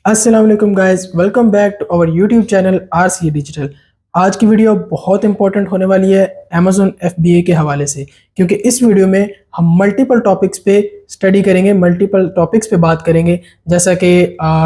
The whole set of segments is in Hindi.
अस्सलाम वालेकुम guys, welcome back to our YouTube channel RC digital. आज की वीडियो बहुत इंपॉर्टेंट होने वाली है अमेज़न एफबीए के हवाले से, क्योंकि इस वीडियो में हम मल्टीपल टॉपिक्स पे स्टडी करेंगे, मल्टीपल टॉपिक्स पे बात करेंगे, जैसा कि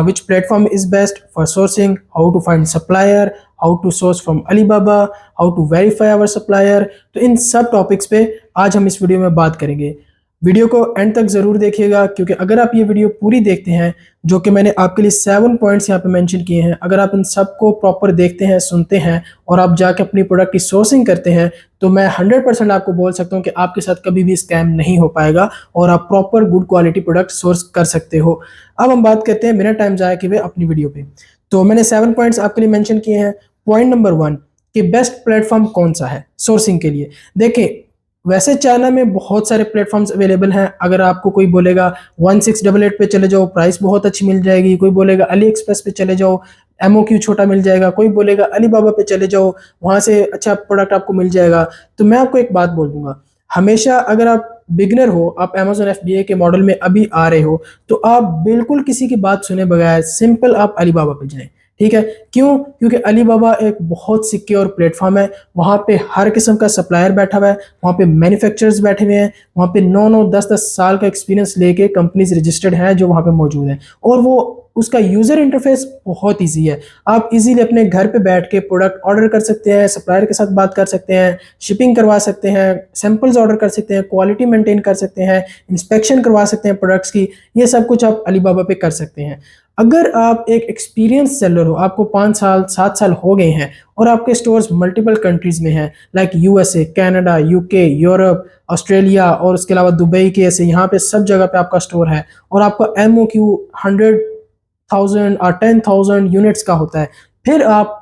which platform is best for sourcing, how to find supplier, how to source from Alibaba, how to verify our supplier. तो इन सब टॉपिक्स पे आज हम इस वीडियो में बात करेंगे। वीडियो को एंड तक ज़रूर देखिएगा, क्योंकि अगर आप ये वीडियो पूरी देखते हैं, जो कि मैंने आपके लिए 7 पॉइंट्स यहाँ पे मेंशन किए हैं, अगर आप इन सब को प्रॉपर देखते हैं, सुनते हैं और आप जाके अपनी प्रोडक्ट की सोर्सिंग करते हैं, तो मैं 100% आपको बोल सकता हूँ कि आपके साथ कभी भी स्कैम नहीं हो पाएगा और आप proper good quality product source कर सकते हो। अब हम बात करते हैं बिना टाइम जाए कि वे अपनी वीडियो पे। तो मैंने 7 पॉइंट्स आपके लिए मैंशन किए हैं। पॉइंट नंबर 1 कि बेस्ट प्लेटफॉर्म कौन सा है सोर्सिंग के लिए। देखिए, वैसे चाइना में बहुत सारे प्लेटफॉर्म्स अवेलेबल हैं। अगर आपको कोई बोलेगा 1688 पे चले जाओ, प्राइस बहुत अच्छी मिल जाएगी, कोई बोलेगा अली एक्सप्रेस पे चले जाओ, एमओक्यू छोटा मिल जाएगा, कोई बोलेगा अलीबाबा पे चले जाओ, वहां से अच्छा प्रोडक्ट आपको मिल जाएगा। तो मैं आपको एक बात बोल दूंगा, हमेशा अगर आप बिगनर हो, आप अमेजोन एफबीए के मॉडल में अभी आ रहे हो, तो आप बिल्कुल किसी की बात सुने बगैर सिंपल आप अलीबाबा पे जाएं। ठीक है, क्यों? क्योंकि अलीबाबा एक बहुत सिक्योर प्लेटफॉर्म है। वहाँ पे हर किस्म का सप्लायर बैठा हुआ है, वहाँ पे मैन्युफैक्चरर्स बैठे हुए हैं, वहाँ पे 9-9 10-10 साल का एक्सपीरियंस लेके कंपनीज रजिस्टर्ड हैं जो वहाँ पे मौजूद हैं। और वो उसका यूज़र इंटरफेस बहुत ईजी है। आप इजीली अपने घर पे बैठ के प्रोडक्ट ऑर्डर कर सकते हैं, सप्लायर के साथ बात कर सकते हैं, शिपिंग करवा सकते हैं, सैंपल्स ऑर्डर कर सकते हैं, क्वालिटी मेंटेन कर सकते हैं, इंस्पेक्शन करवा सकते हैं प्रोडक्ट्स की। ये सब कुछ आप अलीबाबा पे कर सकते हैं। अगर आप एक एक्सपीरियंस सेलर हो, आपको 5 साल 7 साल हो गए हैं और आपके स्टोर्स मल्टीपल कंट्रीज में हैं, like USA, Canada, UK, Europe, Australia और उसके अलावा दुबई के, ऐसे यहाँ पे सब जगह पे आपका स्टोर है और आपका एमओक्यू 100,000 और 10,000 यूनिट्स का होता है, फिर आप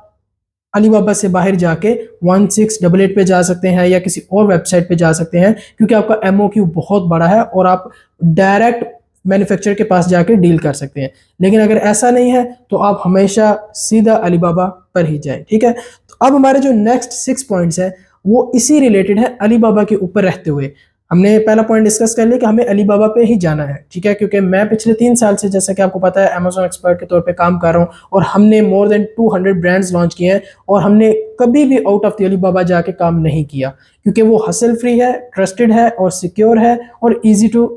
अलीबाबा से बाहर जाके 1688 पे जा सकते हैं या किसी और वेबसाइट पे जा सकते हैं, क्योंकि आपका एमओक्यू बहुत बड़ा है और आप डायरेक्ट मैन्युफैक्चरर के पास जाके डील कर सकते हैं। लेकिन अगर ऐसा नहीं है तो आप हमेशा सीधा अलीबाबा पर ही जाएं। ठीक है, तो अब हमारे जो नेक्स्ट 6 पॉइंट्स हैं वो इसी रिलेटेड है अलीबाबा के ऊपर रहते हुए। हमने पहला पॉइंट डिस्कस कर लिया कि हमें अलीबाबा पे ही जाना है। ठीक है, क्योंकि मैं पिछले 3 साल से, जैसा कि आपको पता है, अमेजोन एक्सपर्ट के तौर पे काम कर रहा हूँ और हमने मोर देन 200 ब्रांड्स लॉन्च किए हैं और हमने कभी भी आउट ऑफ द अलीबाबा जाके काम नहीं किया, क्योंकि वो हसल फ्री है, ट्रस्टेड है और सिक्योर है और ईजी टू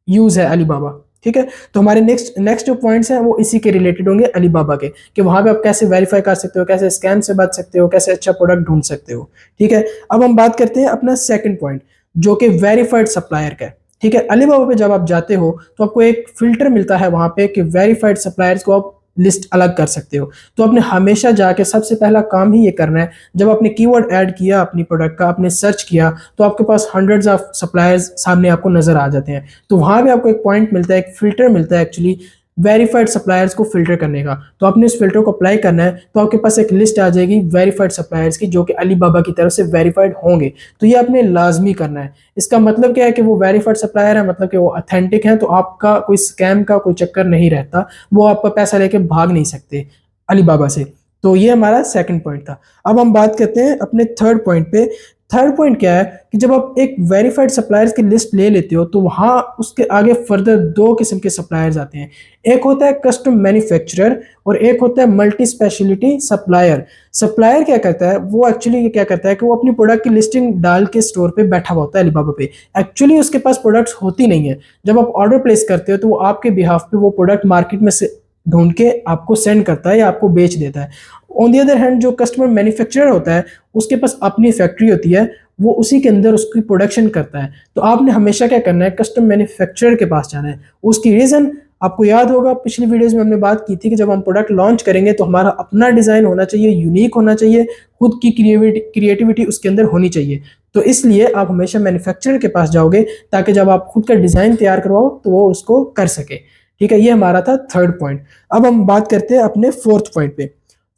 यूज है अलीबाबा। ठीक है, तो हमारे नेक्स्ट नेक्स्ट जो पॉइंट्स हैं वो इसी के रिलेटेड होंगे अलीबाबा के, कि वहां पे आप कैसे वेरीफाई कर सकते हो, कैसे स्कैम से बच सकते हो, कैसे अच्छा प्रोडक्ट ढूंढ सकते हो। ठीक है, अब हम बात करते हैं अपना सेकंड पॉइंट, जो कि वेरीफाइड सप्लायर का है। ठीक है, अलीबाबा पे जब आप जाते हो तो आपको एक फिल्टर मिलता है वहां पे कि वेरीफाइड सप्लायर्स को आप लिस्ट अलग कर सकते हो। तो आपने हमेशा जाके सबसे पहला काम ही ये करना है, जब आपने कीवर्ड ऐड किया अपनी प्रोडक्ट का, आपने सर्च किया, तो आपके पास हंड्रेड्स ऑफ सप्लायर्स सामने आपको नजर आ जाते हैं। तो वहां पे आपको एक पॉइंट मिलता है, एक फिल्टर मिलता है एक्चुअली वेरीफाइड सप्लायर्स को फिल्टर करने का। तो आपने उस फिल्टर को अप्लाई करना है, तो आपके पास एक लिस्ट आ जाएगी वेरीफाइड सप्लायर्स की, जो कि अलीबाबा की तरफ से वेरीफाइड होंगे। तो ये आपने लाजमी करना है। इसका मतलब क्या है कि वो वेरीफाइड सप्लायर है, मतलब कि वो ऑथेंटिक है, तो आपका कोई स्कैम का कोई चक्कर नहीं रहता, वो आपका पैसा लेके भाग नहीं सकते अलीबाबा से। तो ये हमारा सेकंड पॉइंट था। अब हम बात करते हैं अपने थर्ड पॉइंट पे। थर्ड पॉइंट क्या है कि जब आप एक वेरीफाइड सप्लायर्स की लिस्ट ले लेते हो, तो वहां उसके आगे फर्दर 2 किस्म के सप्लायर्स आते हैं। एक होता है कस्टम मैन्युफैक्चरर और एक होता है मल्टी स्पेशलिटी सप्लायर। सप्लायर क्या करता है, वो एक्चुअली क्या करता है कि वो अपनी प्रोडक्ट की लिस्टिंग डाल के स्टोर पे बैठा हुआ होता है अलीबाबा पे। एक्चुअली उसके पास प्रोडक्ट्स होती नहीं है। जब आप ऑर्डर प्लेस करते हो तो वो आपके बिहाफ पे वो प्रोडक्ट मार्केट में से ढूंढ के आपको सेंड करता है या आपको बेच देता है। ऑन दी अदर हैंड, जो कस्टमर मैन्युफैक्चरर होता है, उसके पास अपनी फैक्ट्री होती है, वो उसी के अंदर उसकी प्रोडक्शन करता है। तो आपने हमेशा क्या करना है, कस्टम मैन्युफैक्चरर के पास जाना है। उसकी रीज़न आपको याद होगा, पिछली वीडियोस में हमने बात की थी कि जब हम प्रोडक्ट लॉन्च करेंगे तो हमारा अपना डिज़ाइन होना चाहिए, यूनिक होना चाहिए, खुद की क्रिएटिविटी उसके अंदर होनी चाहिए। तो इसलिए आप हमेशा मैन्युफैक्चरर के पास जाओगे, ताकि जब आप खुद का डिज़ाइन तैयार करवाओ तो वो उसको कर सके। ठीक है, ये हमारा था थर्ड पॉइंट। अब हम बात करते हैं अपने फोर्थ पॉइंट पे।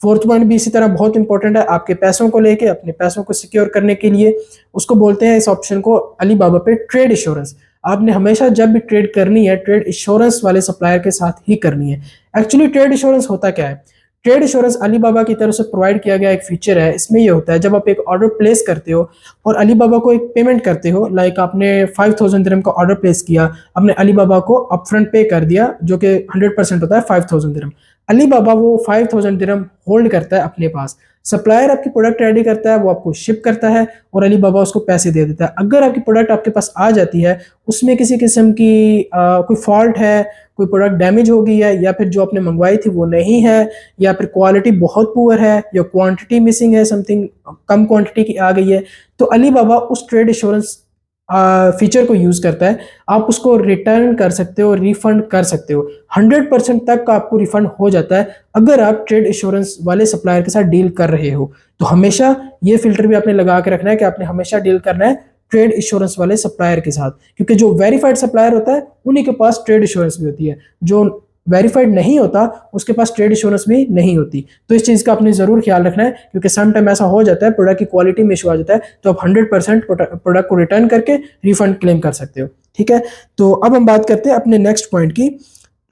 फोर्थ पॉइंट भी इसी तरह बहुत इंपॉर्टेंट है, आपके पैसों को लेके, अपने पैसों को सिक्योर करने के लिए। उसको बोलते हैं, इस ऑप्शन को अलीबाबा पे, ट्रेड इंश्योरेंस। आपने हमेशा जब भी ट्रेड करनी है, ट्रेड इंश्योरेंस वाले सप्लायर के साथ ही करनी है। एक्चुअली ट्रेड इंश्योरेंस होता क्या है? ट्रेड इंश्योरेंस अलीबाबा की तरफ से प्रोवाइड किया गया एक फीचर है। इसमें ये होता है, जब आप एक ऑर्डर प्लेस करते हो और अलीबाबा को एक पेमेंट करते हो, लाइक आपने 5000 दिरहम का ऑर्डर प्लेस किया, आपने अलीबाबा को अपफ्रंट पे कर दिया, जो कि 100% होता है 5000 दिरहम। अली बाबा वो 5000 दिरहम होल्ड करता है अपने पास। सप्लायर आपकी प्रोडक्ट रेडी करता है, वो आपको शिप करता है और अली बाबा उसको पैसे दे देता है। अगर आपकी प्रोडक्ट आपके पास आ जाती है, उसमें किसी किस्म की कोई फॉल्ट है, कोई प्रोडक्ट डैमेज हो गई है, या फिर जो आपने मंगवाई थी वो नहीं है, या फिर क्वालिटी बहुत पुअर है, या क्वांटिटी मिसिंग है, समथिंग कम क्वांटिटी की आ गई है, तो अली बाबा उस ट्रेड इंश्योरेंस फीचर को यूज करता है। आप उसको रिटर्न कर सकते हो, रिफंड कर सकते हो। 100% तक का आपको रिफंड हो जाता है अगर आप ट्रेड इंश्योरेंस वाले सप्लायर के साथ डील कर रहे हो। तो हमेशा ये फिल्टर भी आपने लगा के रखना है कि आपने हमेशा डील करना है ट्रेड इंश्योरेंस वाले सप्लायर के साथ, क्योंकि जो वेरीफाइड सप्लायर होता है उन्हीं के पास ट्रेड इंश्योरेंस भी होती है, जो वेरीफाइड नहीं होता उसके पास ट्रेड इंश्योरेंस भी नहीं होती। तो इस चीज़ का आपने ज़रूर ख्याल रखना है, क्योंकि सम टाइम ऐसा हो जाता है प्रोडक्ट की क्वालिटी में इशू आ जाता है, तो आप 100% प्रोडक्ट को रिटर्न करके रिफंड क्लेम कर सकते हो। ठीक है, तो अब हम बात करते हैं अपने नेक्स्ट पॉइंट की।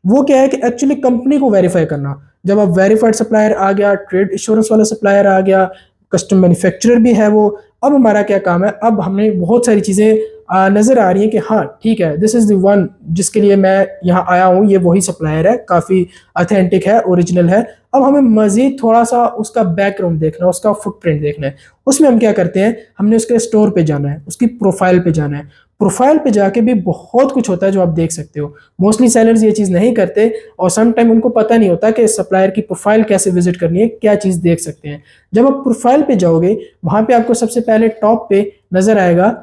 वो क्या है कि एक्चुअली कंपनी को वेरीफाई करना। जब आप वेरीफाइड सप्लायर आ गया, ट्रेड इंश्योरेंस वाला सप्लायर आ गया, कस्टम मैन्युफैक्चरर भी है वो, अब हमारा क्या काम है? अब हमें बहुत सारी चीज़ें नज़र आ रही हैं कि हाँ ठीक है, दिस इज़ द वन जिसके लिए मैं यहाँ आया हूँ, ये वही सप्लायर है, काफ़ी अथेंटिक है, ओरिजिनल है। अब हमें मज़ीद थोड़ा सा उसका बैकग्राउंड देखना है, उसका फुटप्रिंट देखना है। उसमें हम क्या करते हैं, हमने उसके स्टोर पे जाना है, उसकी प्रोफाइल पे जाना है। प्रोफाइल पे जाके भी बहुत कुछ होता है जो आप देख सकते हो। मोस्टली सेलर्स ये चीज़ नहीं करते और सम टाइम उनको पता नहीं होता कि सप्लायर की प्रोफाइल कैसे विजिट करनी है, क्या चीज़ देख सकते हैं। जब आप प्रोफाइल पे जाओगे, वहां पे आपको सबसे पहले टॉप पे नजर आएगा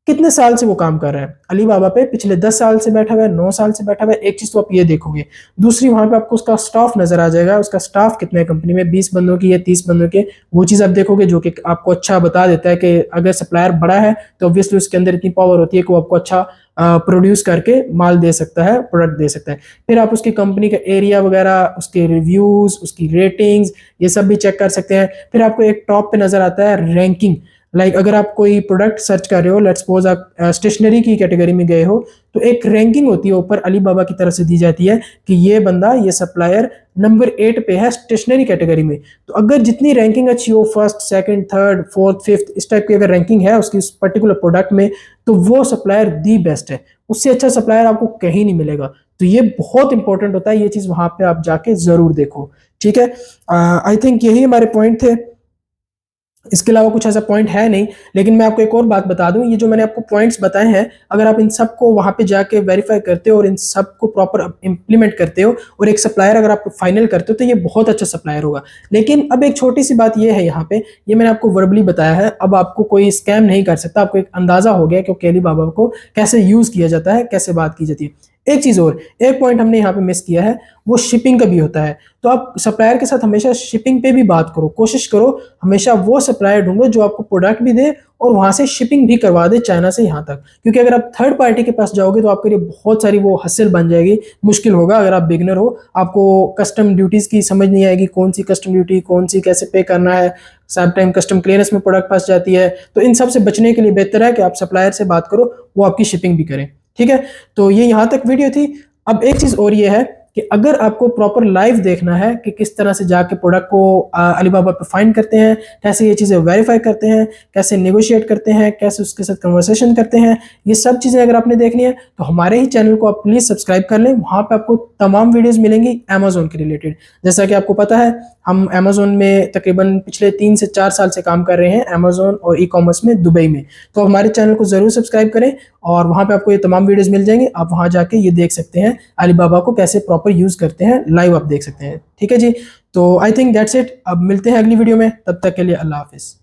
कितने साल से वो काम कर रहा है। अली बाबा पे पिछले 10 साल से बैठा हुआ है, 9 साल से बैठा हुआ है, एक चीज तो आप ये देखोगे। दूसरी, वहां पे आपको उसका स्टाफ नजर आ जाएगा, उसका स्टाफ कितने है कंपनी में, 20 बंदों की या 30 बंदों के, वो चीज आप देखोगे, जो कि आपको अच्छा बता देता है कि अगर सप्लायर बड़ा है तो ऑब्वियसली उसके अंदर इतनी पावर होती है कि वो आपको अच्छा प्रोड्यूस करके माल दे सकता है, प्रोडक्ट दे सकता है। फिर आप उसकी कंपनी का एरिया वगैरह, उसके रिव्यूज, उसकी रेटिंग्स, ये सब भी चेक कर सकते हैं। फिर आपको एक टॉप पे नजर आता है रैंकिंग। अगर आप कोई प्रोडक्ट सर्च कर रहे हो, लेट्स सपोज आप स्टेशनरी की कैटेगरी में गए हो, तो एक रैंकिंग होती है ऊपर, अली बाबा की तरफ से दी जाती है कि ये बंदा, ये सप्लायर नंबर 8 पे है स्टेशनरी कैटेगरी में। तो अगर जितनी रैंकिंग अच्छी हो, first, second, third, fourth, fifth, इस टाइप की अगर रैंकिंग है उसकी पर्टिकुलर प्रोडक्ट में, तो वो सप्लायर दी बेस्ट है। उससे अच्छा सप्लायर आपको कहीं नहीं मिलेगा। तो ये बहुत इंपॉर्टेंट होता है, ये चीज वहां पे आप जाके जरूर देखो। ठीक है, आई थिंक यही हमारे पॉइंट थे, इसके अलावा कुछ ऐसा पॉइंट है नहीं। लेकिन मैं आपको एक और बात बता दूं, ये जो मैंने आपको पॉइंट्स बताए हैं, अगर आप इन सब को वहां पे जाके वेरीफाई करते हो और इन सब को प्रॉपर इंप्लीमेंट करते हो और एक सप्लायर अगर आप फाइनल करते हो, तो ये बहुत अच्छा सप्लायर होगा। लेकिन अब एक छोटी सी बात ये है यहाँ पे, ये मैंने आपको वर्बली बताया है, अब आपको कोई स्कैम नहीं कर सकता। आपको एक अंदाजा हो गया कि अली बाबा को कैसे यूज किया जाता है, कैसे बात की जाती है। एक चीज और, एक पॉइंट हमने यहाँ पे मिस किया है, वो शिपिंग का भी होता है। तो आप सप्लायर के साथ हमेशा शिपिंग पे भी बात करो, कोशिश करो हमेशा वो सप्लायर ढूंढो जो आपको प्रोडक्ट भी दे और वहां से शिपिंग भी करवा दे चाइना से यहाँ तक। क्योंकि अगर आप थर्ड पार्टी के पास जाओगे तो आपके लिए बहुत सारी वो हसल बन जाएगी, मुश्किल होगा। अगर आप बिगनर हो, आपको कस्टम ड्यूटीज की समझ नहीं आएगी, कौन सी कस्टम ड्यूटी, कौन सी कैसे पे करना है, सब टाइम कस्टम क्लियरेंस में प्रोडक्ट फंस जाती है। तो इन सब से बचने के लिए बेहतर है कि आप सप्लायर से बात करो, वो आपकी शिपिंग भी करें। ठीक है, तो ये यहाँ तक वीडियो थी। अब एक चीज और ये है कि अगर आपको प्रॉपर लाइव देखना है कि किस तरह से जाके प्रोडक्ट को अलीबाबा पे फाइंड करते हैं, कैसे ये चीज़ें वेरीफाई करते हैं, कैसे नेगोशिएट करते हैं, कैसे उसके साथ कन्वर्सेशन करते हैं, ये सब चीज़ें अगर आपने देखनी है तो हमारे ही चैनल को आप प्लीज़ सब्सक्राइब कर लें। वहाँ पे आपको तमाम वीडियोज़ मिलेंगी अमेजोन के रिलेटेड। जैसा कि आपको पता है, हम अमेजोन में तकरीबन पिछले 3 से 4 साल से काम कर रहे हैं, अमेजोन और ई कॉमर्स में दुबई में। तो हमारे चैनल को ज़रूर सब्सक्राइब करें और वहाँ पे आपको ये तमाम वीडियोस मिल जाएंगे। आप वहाँ जाके ये देख सकते हैं अलीबाबा को कैसे प्रॉपर यूज़ करते हैं, लाइव आप देख सकते हैं। ठीक है जी, तो आई थिंक दैट्स इट। अब मिलते हैं अगली वीडियो में, तब तक के लिए अल्लाह हाफिज़।